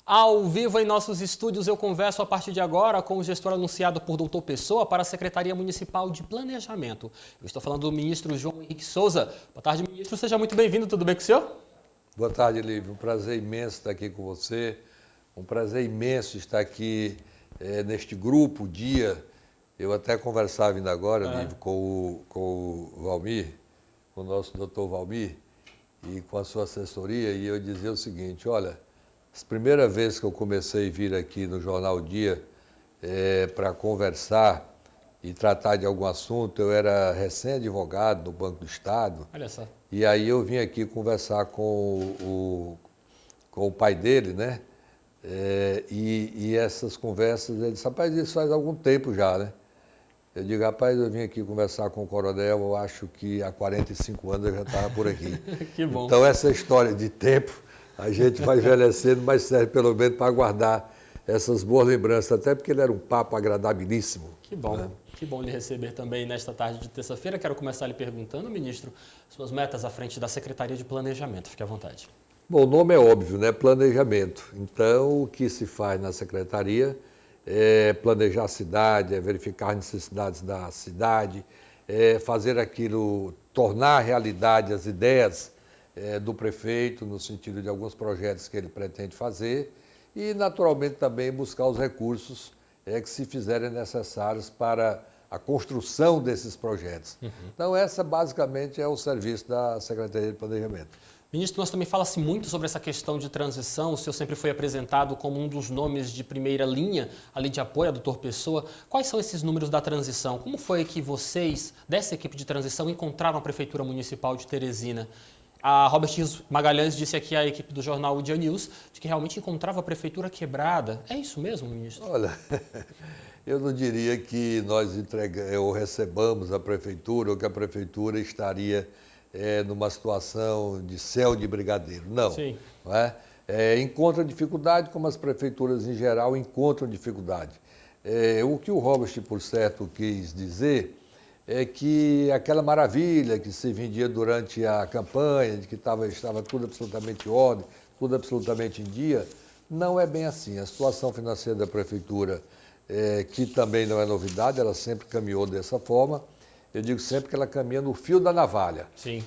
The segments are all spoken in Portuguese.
Ao vivo em nossos estúdios, eu converso a partir de agora com o gestor anunciado por Dr. Pessoa para a Secretaria Municipal de Planejamento. Eu estou falando do ministro João Henrique Souza. Boa tarde, ministro. Seja muito bem-vindo. Tudo bem com o senhor? Boa tarde, Lívio. Um prazer imenso estar aqui com você. Um prazer imenso estar aqui neste grupo, dia. Eu até conversava ainda agora, Lívio, com o Valmir, com o nosso doutor Valmir, e com a sua assessoria, e eu dizia o seguinte: olha, a primeira vez que eu comecei a vir aqui no Jornal Dia para conversar e tratar de algum assunto, eu era recém-advogado no Banco do Estado. Olha só. E aí eu vim aqui conversar com o pai dele, né? E essas conversas, ele disse: rapaz, isso faz algum tempo já, né? Eu digo: rapaz, eu vim aqui conversar com o coronel, eu acho que há 45 anos eu já estava por aqui. Que bom. Então essa história de tempo, a gente vai envelhecendo, mas serve pelo menos para guardar essas boas lembranças, até porque ele era um papo agradabilíssimo. Que bom. Né? Que bom lhe receber também nesta tarde de terça-feira. Quero começar lhe perguntando, ministro, suas metas à frente da Secretaria de Planejamento. Fique à vontade. Bom, o nome é óbvio, né? Planejamento. Então, o que se faz na Secretaria é planejar a cidade, é verificar as necessidades da cidade, é fazer aquilo, tornar realidade as ideias do prefeito, no sentido de alguns projetos que ele pretende fazer, e, naturalmente, também buscar os recursos que se fizerem necessários para a construção desses projetos. Então, essa basicamente é o serviço da Secretaria de Planejamento. Ministro, nós também fala-se muito sobre essa questão de transição. O senhor sempre foi apresentado como um dos nomes de primeira linha ali de apoio a Dr. Pessoa. Quais são esses números da transição? Como foi que vocês, dessa equipe de transição, encontraram a Prefeitura Municipal de Teresina? A Robert Rios Magalhães disse aqui à equipe do jornal O Dia News de que realmente encontrava a prefeitura quebrada. É isso mesmo, ministro? Olha, eu não diria que nós ou recebamos a prefeitura ou que a prefeitura estaria numa situação de céu de brigadeiro. Não. Sim. Não é? Encontra dificuldade, como as prefeituras em geral encontram dificuldade. O que o Robert, por certo, quis dizer é que aquela maravilha que se vendia durante a campanha, de que estava tudo absolutamente em ordem, tudo absolutamente em dia, não é bem assim. A situação financeira da prefeitura, que também não é novidade, ela sempre caminhou dessa forma. Eu digo sempre que ela caminha no fio da navalha. Sim.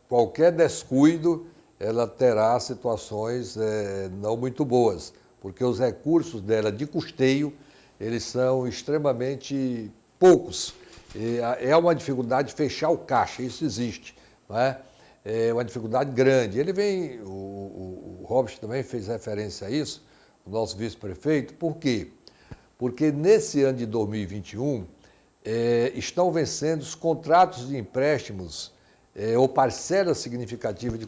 Qualquer descuido, ela terá situações não muito boas, porque os recursos dela de custeio, eles são extremamente poucos. É uma dificuldade fechar o caixa, isso existe, não é? É uma dificuldade grande. O Robert também fez referência a isso, o nosso vice-prefeito. Por quê? Porque nesse ano de 2021, estão vencendo os contratos de empréstimos ou parcelas significativas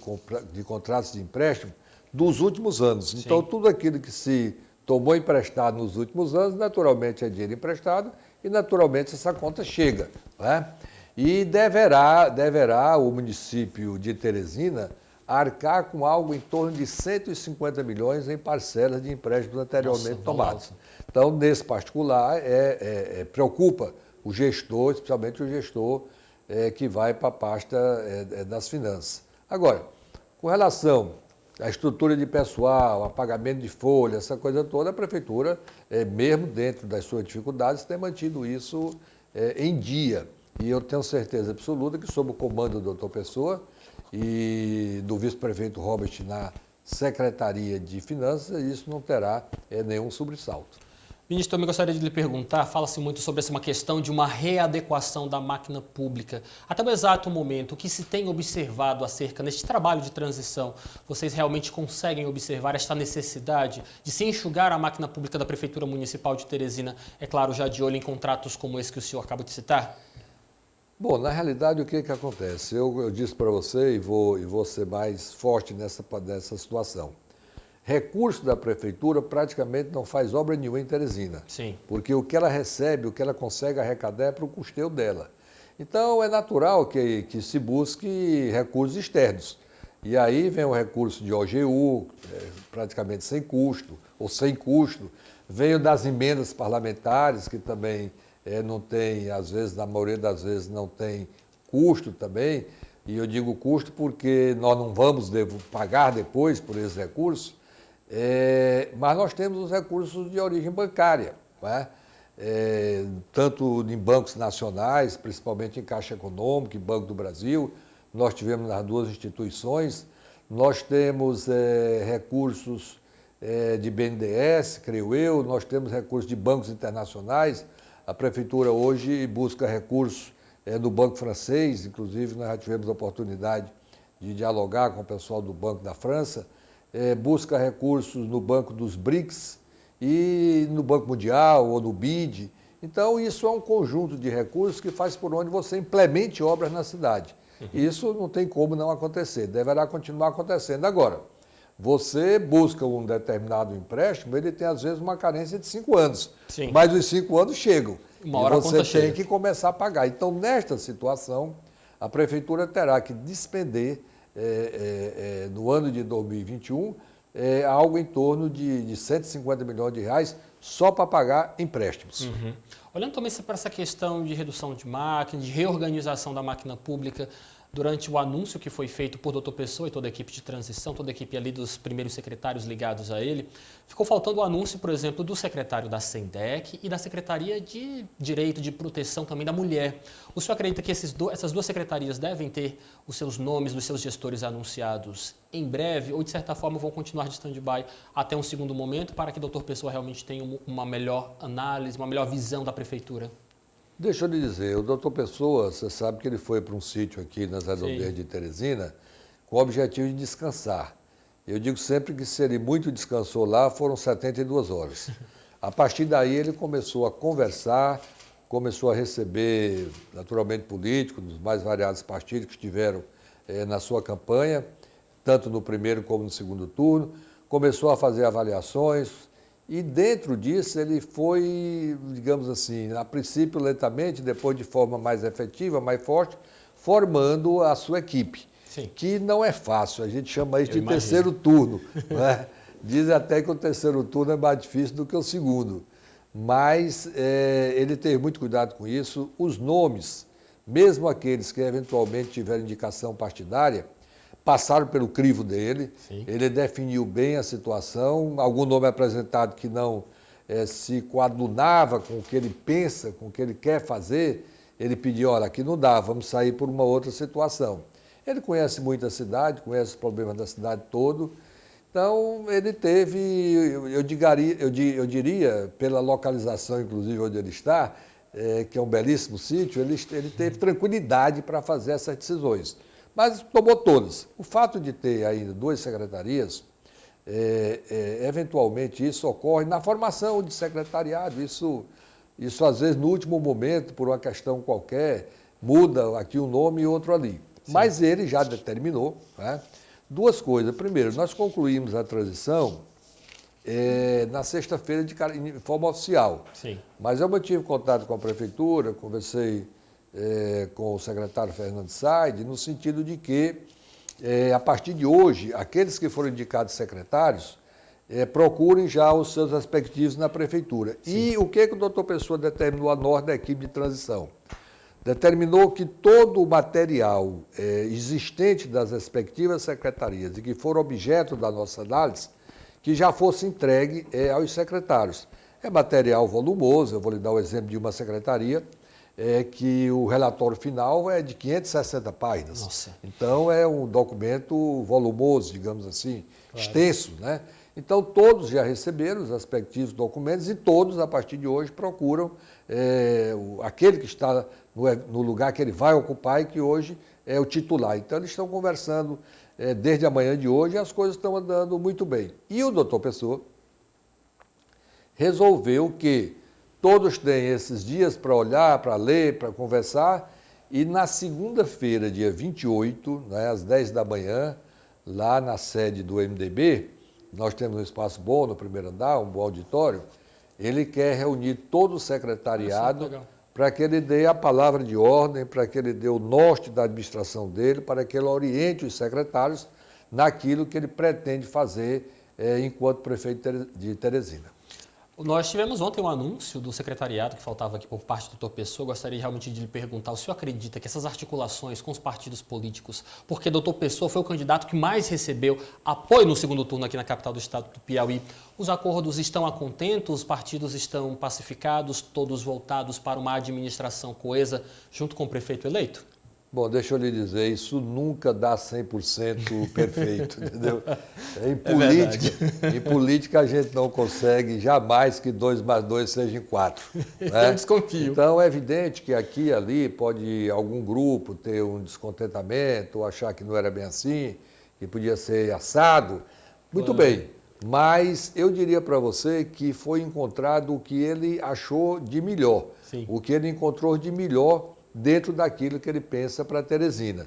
de contratos de empréstimo dos últimos anos. Sim. Então, tudo aquilo que se tomou emprestado nos últimos anos, naturalmente é dinheiro emprestado e, naturalmente, essa conta chega. Não é? E deverá o município de Teresina arcar com algo em torno de 150 milhões em parcelas de empréstimos anteriormente tomados. Então, nesse particular, preocupa o gestor, especialmente o gestor que vai para a pasta das finanças. Agora, com relação à estrutura de pessoal, a pagamento de folha, essa coisa toda, a prefeitura, mesmo dentro das suas dificuldades, tem mantido isso em dia. E eu tenho certeza absoluta que, sob o comando do Dr. Pessoa e do vice-prefeito Robert na Secretaria de Finanças, isso não terá nenhum sobressalto. Ministro, também gostaria de lhe perguntar, fala-se muito sobre essa questão de uma readequação da máquina pública. Até o exato momento, o que se tem observado acerca deste trabalho de transição, vocês realmente conseguem observar esta necessidade de se enxugar a máquina pública da Prefeitura Municipal de Teresina, é claro, já de olho em contratos como esse que o senhor acaba de citar? Bom, na realidade, o que acontece? Eu disse para você e vou ser mais forte nessa situação. Recurso da prefeitura praticamente não faz obra nenhuma em Teresina. Sim. Porque o que ela recebe, o que ela consegue arrecadar é para o custeio dela. Então, é natural que se busque recursos externos. E aí vem o recurso de OGU, praticamente sem custo, ou sem custo. Vem o das emendas parlamentares, que também não tem, às vezes, na maioria das vezes, não tem custo também. E eu digo custo porque nós não vamos pagar depois por esse recurso. Mas nós temos os recursos de origem bancária, não é? Tanto em bancos nacionais, principalmente em Caixa Econômica e Banco do Brasil, nós tivemos nas duas instituições, nós temos recursos de BNDES, creio eu, nós temos recursos de bancos internacionais, a Prefeitura hoje busca recursos no Banco Francês, inclusive nós já tivemos a oportunidade de dialogar com o pessoal do Banco da França, busca recursos no Banco dos BRICS e no Banco Mundial ou no BID. Então, isso é um conjunto de recursos que faz por onde você implemente obras na cidade. Isso não tem como não acontecer, deverá continuar acontecendo. Agora, você busca um determinado empréstimo, ele tem às vezes uma carência de 5 anos, Sim. mas os 5 anos chegam Uma hora e a você conta tem chega. que começar a pagar. Então, nesta situação, a Prefeitura terá que despender no ano de 2021 algo em torno de 150 milhões de reais só para pagar empréstimos. Olhando também para essa questão de redução de máquina, de reorganização da máquina pública, durante o anúncio que foi feito por Dr. Pessoa e toda a equipe de transição, toda a equipe ali dos primeiros secretários ligados a ele, ficou faltando o anúncio, por exemplo, do secretário da SENDEC e da Secretaria de Direito de Proteção também da Mulher. O senhor acredita que essas duas secretarias devem ter os seus nomes dos seus gestores anunciados em breve ou, de certa forma, vão continuar de stand-by até um segundo momento para que o Dr. Pessoa realmente tenha uma melhor análise, uma melhor visão da Prefeitura? Deixa eu lhe dizer, o doutor Pessoa, você sabe que ele foi para um sítio aqui nas redondezas Sim. de Teresina com o objetivo de descansar. Eu digo sempre que se ele muito descansou lá, foram 72 horas. A partir daí ele começou a conversar, começou a receber, naturalmente, políticos dos mais variados partidos que estiveram na sua campanha, tanto no primeiro como no segundo turno, começou a fazer avaliações, e dentro disso ele foi, digamos assim, a princípio lentamente, depois de forma mais efetiva, mais forte, formando a sua equipe. Sim. Que não é fácil, a gente chama isso Eu de imagino. terceiro turno. Né? Dizem até que o terceiro turno é mais difícil do que o segundo. Mas ele teve muito cuidado com isso. Os nomes, mesmo aqueles que eventualmente tiveram indicação partidária, passaram pelo crivo dele. Sim. Ele definiu bem a situação. Algum nome apresentado que não se coadunava com o que ele pensa, com o que ele quer fazer, ele pediu, olha, aqui não dá, vamos sair por uma outra situação. Ele conhece muito a cidade, conhece os problemas da cidade todo. Então, ele teve, eu diria, pela localização, inclusive, onde ele está, que é um belíssimo sítio, ele teve tranquilidade para fazer essas decisões. Mas tomou todas. O fato de ter ainda duas secretarias, eventualmente isso ocorre na formação de secretariado. Isso às vezes, no último momento, por uma questão qualquer, muda aqui um nome e outro ali. Sim. Mas ele já determinou, né? Duas coisas. Primeiro, nós concluímos a transição na sexta-feira de forma oficial. Sim. Mas eu mantive contato com a Prefeitura, conversei com o secretário Fernando Said, no sentido de que, a partir de hoje, aqueles que foram indicados secretários procurem já os seus respectivos na Prefeitura. Sim. E o que o doutor Pessoa determinou a nós da equipe de transição? Determinou que todo o material existente das respectivas secretarias e que for objeto da nossa análise, que já fosse entregue aos secretários. É material volumoso, eu vou lhe dar o exemplo de uma secretaria, que o relatório final é de 560 páginas. Nossa. Então, é um documento volumoso, digamos assim, claro, extenso, né? Então, todos já receberam os respectivos documentos e todos, a partir de hoje, procuram aquele que está no lugar que ele vai ocupar e que hoje é o titular. Então, eles estão conversando desde a manhã de hoje e as coisas estão andando muito bem. E o doutor Pessoa resolveu que todos têm esses dias para olhar, para ler, para conversar, e na segunda-feira, dia 28, né, às 10 da manhã, lá na sede do MDB, nós temos um espaço bom no primeiro andar, um bom auditório, ele quer reunir todo o secretariado para que ele dê a palavra de ordem, para que ele dê o norte da administração dele, para que ele oriente os secretários naquilo que ele pretende fazer enquanto prefeito de Teresina. Nós tivemos ontem um anúncio do secretariado que faltava aqui por parte do Dr. Pessoa. Gostaria realmente de lhe perguntar, o senhor acredita que essas articulações com os partidos políticos, porque o Dr. Pessoa foi o candidato que mais recebeu apoio no segundo turno aqui na capital do estado do Piauí, os acordos estão a contento, os partidos estão pacificados, todos voltados para uma administração coesa junto com o prefeito eleito? Bom, deixa eu lhe dizer, isso nunca dá 100% perfeito, entendeu? Em política a gente não consegue jamais que 2 mais 2 sejam 4. Né? Eu desconfio. Então é evidente que aqui e ali pode algum grupo ter um descontentamento, ou achar que não era bem assim, que podia ser assado. Muito bem, mas eu diria para você que foi encontrado o que ele achou de melhor, Sim. o que ele encontrou de melhor dentro daquilo que ele pensa para Teresina.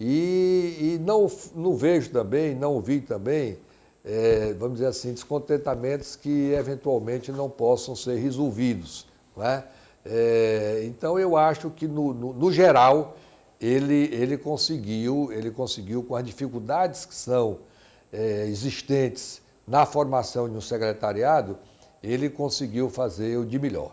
E não vejo também, não vi também, vamos dizer assim, descontentamentos que eventualmente não possam ser resolvidos. Não é? Então eu acho que no geral ele conseguiu, com as dificuldades que são existentes na formação de um secretariado, ele conseguiu fazer o de melhor.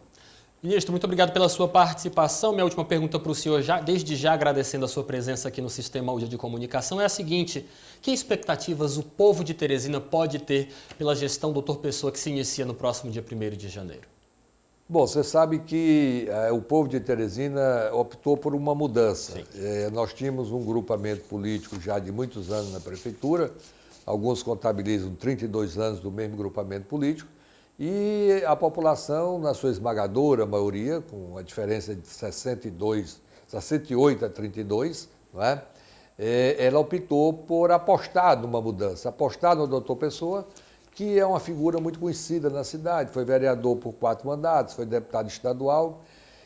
Ministro, muito obrigado pela sua participação. Minha última pergunta para o senhor, desde já agradecendo a sua presença aqui no Sistema Útil de Comunicação, é a seguinte: que expectativas o povo de Teresina pode ter pela gestão do Dr. Pessoa que se inicia no próximo dia 1º de janeiro? Bom, você sabe que o povo de Teresina optou por uma mudança. Nós tínhamos um grupamento político já de muitos anos na prefeitura, alguns contabilizam 32 anos do mesmo grupamento político, e a população, na sua esmagadora maioria, com a diferença de 68 a 32, não é? Ela optou por apostar numa mudança, apostar no Dr. Pessoa, que é uma figura muito conhecida na cidade, foi vereador por 4 mandatos, foi deputado estadual.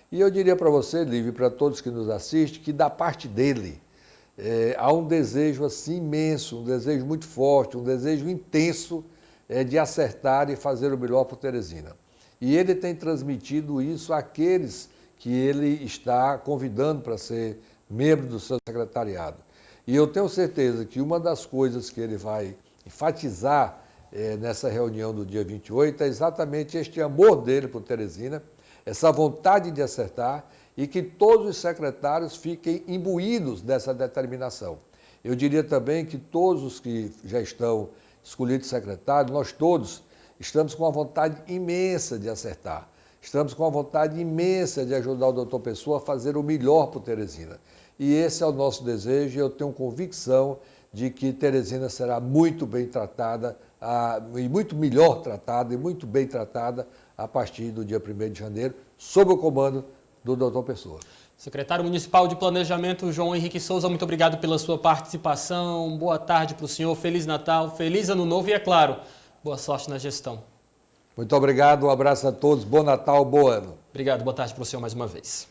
E eu diria para você, Lívia, e para todos que nos assistem, que da parte dele há um desejo assim imenso, um desejo muito forte, um desejo intenso de acertar e fazer o melhor por Teresina. E ele tem transmitido isso àqueles que ele está convidando para ser membro do seu secretariado. E eu tenho certeza que uma das coisas que ele vai enfatizar nessa reunião do dia 28 é exatamente este amor dele por Teresina, essa vontade de acertar e que todos os secretários fiquem imbuídos dessa determinação. Eu diria também que todos os que já estão escolhidos secretários, nós todos estamos com uma vontade imensa de acertar. Estamos com uma vontade imensa de ajudar o Dr. Pessoa a fazer o melhor por Teresina. E esse é o nosso desejo e eu tenho convicção de que Teresina será muito bem tratada, e muito melhor tratada e muito bem tratada a partir do dia 1º de janeiro, sob o comando do Dr. Pessoa. Secretário Municipal de Planejamento, João Henrique Souza, muito obrigado pela sua participação. Boa tarde para o senhor, Feliz Natal, Feliz Ano Novo e, é claro, boa sorte na gestão. Muito obrigado, um abraço a todos, bom Natal, bom ano. Obrigado, boa tarde para o senhor mais uma vez.